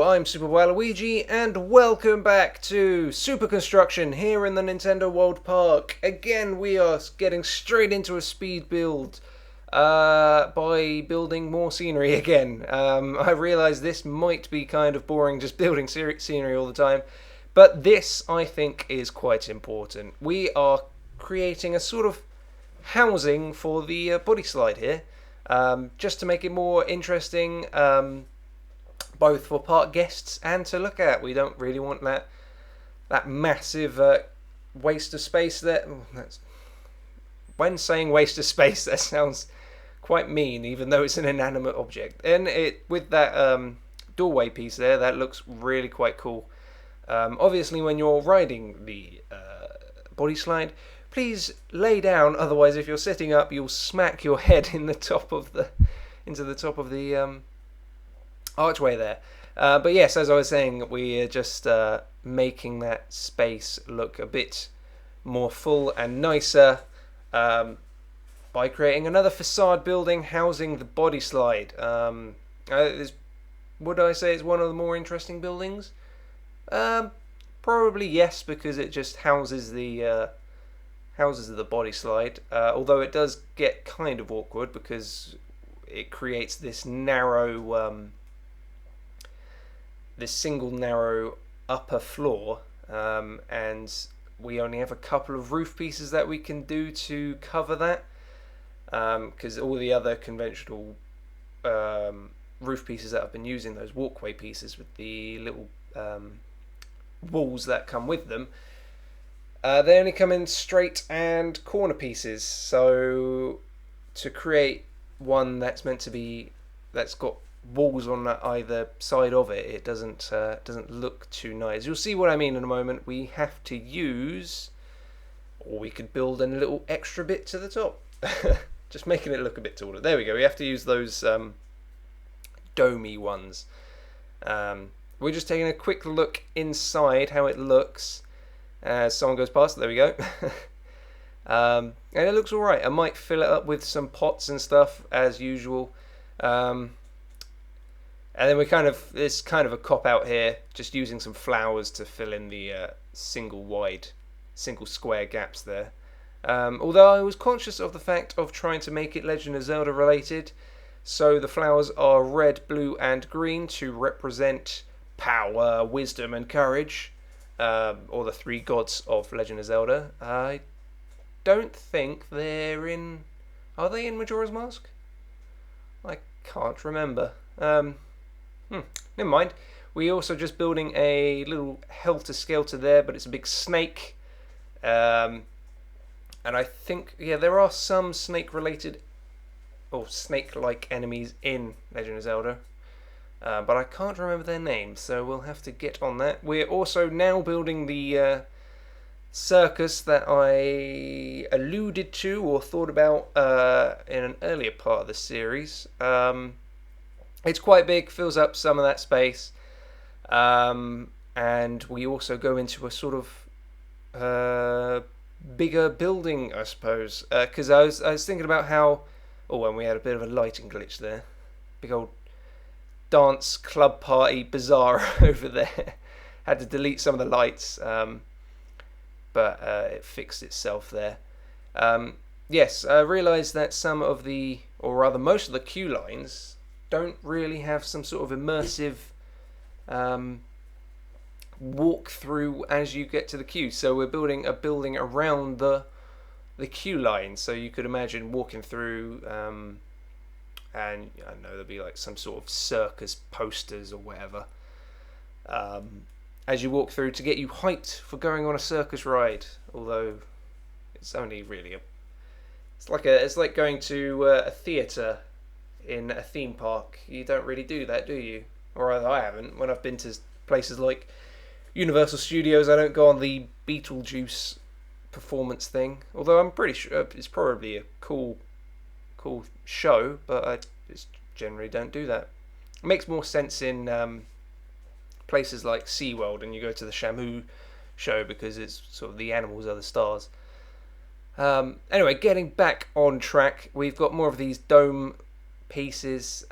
I'm SupaWaluigi, and welcome back to SupaConstruction here in the Nintendo World Park. Again, we are getting straight into a speed build by building more scenery again. I realise this might be kind of boring just building scenery all the time, but this, I think, is quite important. We are creating a sort of housing for the body slide here, just to make it more interesting, both for park guests and to look at. We don't really want that massive waste of space there. When saying waste of space, that sounds quite mean, even though it's an inanimate object. And with that doorway piece there, that looks really quite cool. Obviously, when you're riding the body slide, please lay down. Otherwise, if you're sitting up, you'll smack your head into the top of the archway there. But yes, as I was saying, we're just making that space look a bit more full and nicer by creating another facade building housing the body slide. Would I say it's one of the more interesting buildings? Probably yes, because it just houses the body slide. Although it does get kind of awkward because it creates this single narrow upper floor, and we only have a couple of roof pieces that we can do to cover that, because all the other conventional roof pieces that I've been using, those walkway pieces with the little walls that come with them, they only come in straight and corner pieces. So to create one that's got walls on either side of it, it doesn't look too nice. You'll see what I mean in a moment. We have to use, or we could build a little extra bit to the top, just making it look a bit taller. There we go. We have to use those domey ones. We're just taking a quick look inside how it looks as someone goes past. There we go. And it looks alright. I might fill it up with some pots and stuff as usual. And then it's kind of a cop out here, just using some flowers to fill in the single square gaps there. Although I was conscious of the fact of trying to make it Legend of Zelda related, so the flowers are red, blue, and green to represent power, wisdom, and courage, or the three gods of Legend of Zelda. I don't think they're in. Are they in Majora's Mask? I can't remember. Never mind. We're also just building a little helter-skelter there, but it's a big snake. And I think, there are some snake-related or snake-like enemies in Legend of Zelda. But I can't remember their names, so we'll have to get on that. We're also now building the circus that I alluded to or thought about in an earlier part of the series. It's quite big, fills up some of that space, and we also go into a sort of bigger building, I suppose, because I was thinking about how, and we had a bit of a lighting glitch there, big old dance club party bazaar over there. Had to delete some of the lights, but it fixed itself there. Yes, I realised that most of the queue lines don't really have some sort of immersive walk through as you get to the queue. So we're building a building around the queue line. So you could imagine walking through, and I don't know, there'll be like some sort of circus posters or whatever, as you walk through to get you hyped for going on a circus ride. Although it's only really it's like going to a theatre in a theme park. You don't really do that, do you? Or I haven't. When I've been to places like Universal Studios, I don't go on the Beetlejuice performance thing. Although I'm pretty sure it's probably a cool show, but I just generally don't do that. It makes more sense in places like SeaWorld, and you go to the Shamu show because it's sort of the animals are the stars. Anyway, getting back on track, we've got more of these dome pieces,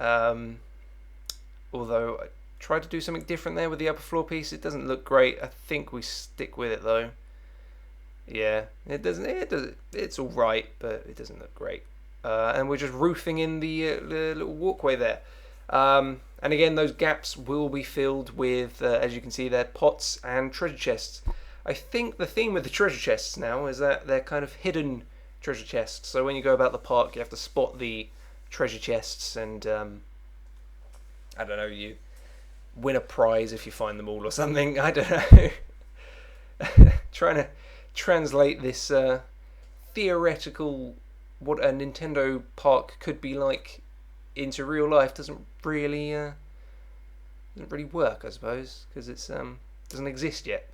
although try to do something different there with the upper floor piece. It doesn't look great. I think we stick with it though. Yeah, it doesn't. It's all right, but it doesn't look great. And we're just roofing in the little walkway there. And again, those gaps will be filled with, as you can see there, pots and treasure chests. I think the theme with the treasure chests now is that they're kind of hidden treasure chests. So when you go about the park, you have to spot the treasure chests, and I don't know, you win a prize if you find them all or something. I don't know. Trying to translate this theoretical what a Nintendo park could be like into real life doesn't really work, I suppose, because it's doesn't exist yet.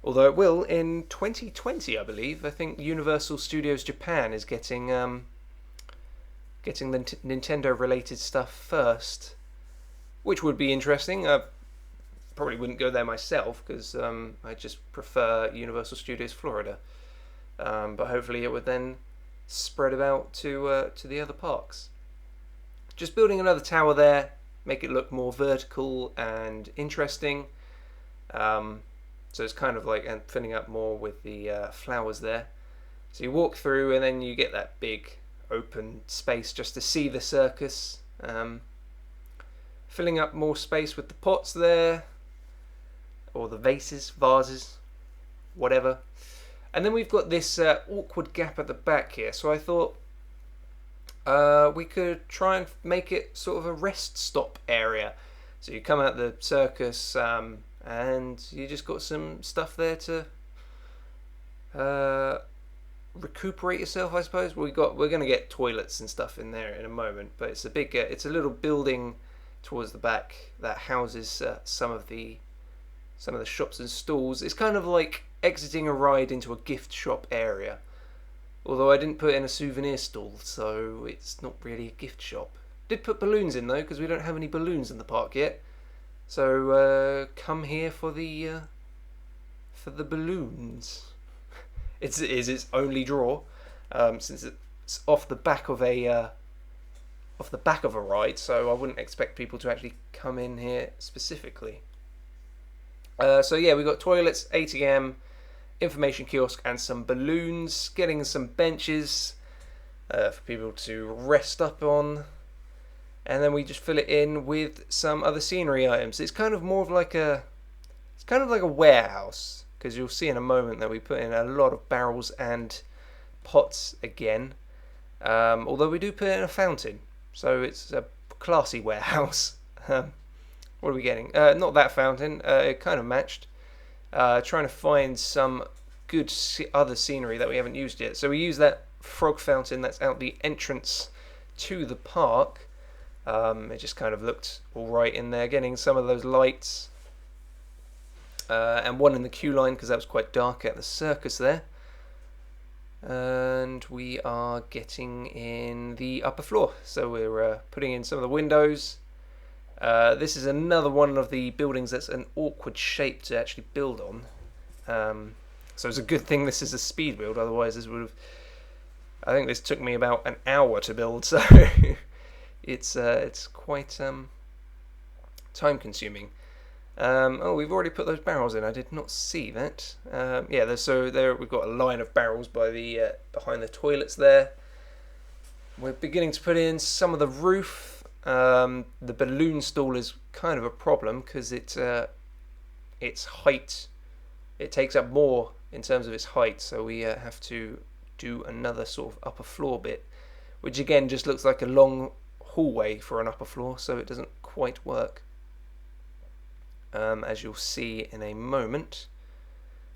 Although it will in 2020, I believe. I think Universal Studios Japan is getting the Nintendo related stuff first, which would be interesting. Probably wouldn't go there myself because I just prefer Universal Studios Florida. But hopefully it would then spread about to the other parks. Just building another tower there, make it look more vertical and interesting. So it's kind of like and filling up more with the flowers there. So you walk through and then you get that big open space just to see the circus. Filling up more space with the pots there, or the vases, whatever. And then we've got this awkward gap at the back here. So I thought we could try and make it sort of a rest stop area. So you come out the circus and you just got some stuff there to recuperate yourself, I suppose. We're going to get toilets and stuff in there in a moment, but it's a big, it's a little building towards the back that houses some of the shops and stalls. It's kind of like exiting a ride into a gift shop area. Although I didn't put in a souvenir stall, so it's not really a gift shop. Did put balloons in though, because we don't have any balloons in the park yet. So come here for the balloons. It is its only draw, since it's off the back of a ride. So I wouldn't expect people to actually come in here specifically. So yeah, we've got toilets, ATM, information kiosk, and some balloons. Getting some benches for people to rest up on, and then we just fill it in with some other scenery items. It's kind of more of like a warehouse, because you'll see in a moment that we put in a lot of barrels and pots again. Although we do put in a fountain, so it's a classy warehouse. What are we getting? Not that fountain. It kind of matched. Trying to find some good other scenery that we haven't used yet. So we use that frog fountain that's out the entrance to the park. It just kind of looked alright in there. Getting some of those lights. And one in the queue line because that was quite dark at the circus there. And we are getting in the upper floor. So we're putting in some of the windows. This is another one of the buildings that's an awkward shape to actually build on. So it's a good thing this is a speed build, otherwise this would have... I think this took me about an hour to build, so it's quite time consuming. Oh, we've already put those barrels in, I did not see that. Yeah, there we've got a line of barrels by the behind the toilets there. We're beginning to put in some of the roof. The balloon stall is kind of a problem because its height, it takes up more in terms of its height, so we have to do another sort of upper floor bit, which again just looks like a long hallway for an upper floor, so it doesn't quite work, as you'll see in a moment,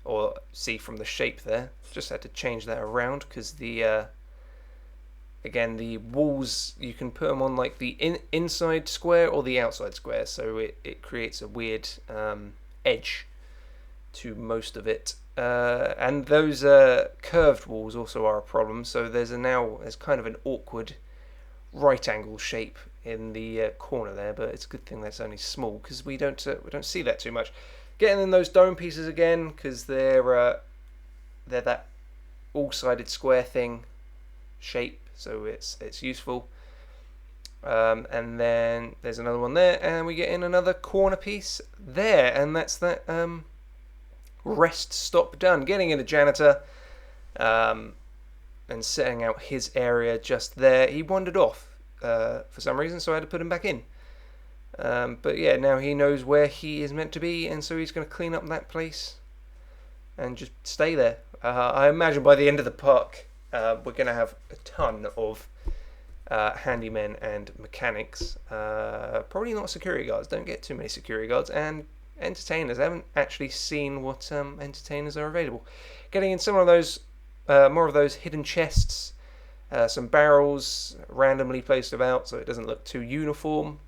or see from the shape there. Just had to change that around because the again, the walls, you can put them on like the inside square or the outside square, so it creates a weird edge to most of it. And those curved walls also are a problem, so there's kind of an awkward right angle shape in the corner there, but it's a good thing that's only small because we don't see that too much. Getting in those dome pieces again because they're that all-sided square thing shape, so it's useful. And then there's another one there, and we get in another corner piece there, and that's that rest stop done. Getting in a janitor and setting out his area just there. He wandered off for some reason, so I had to put him back in. But yeah, now he knows where he is meant to be, and so he's going to clean up that place and just stay there. I imagine by the end of the park, we're going to have a ton of handymen and mechanics. Probably not security guards. Don't get too many security guards. And entertainers. I haven't actually seen what entertainers are available. Getting in some of those, more of those hidden chests. Some barrels randomly placed about so it doesn't look too uniform.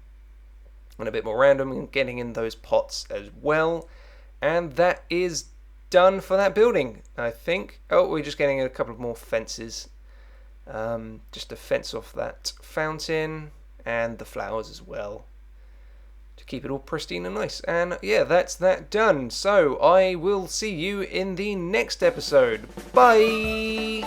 And a bit more random. And getting in those pots as well. And that is done for that building, I think. Oh, we're just getting a couple of more fences. Just to fence off that fountain and the flowers as well, to keep it all pristine and nice. And yeah, that's that done. So I will see you in the next episode. Bye!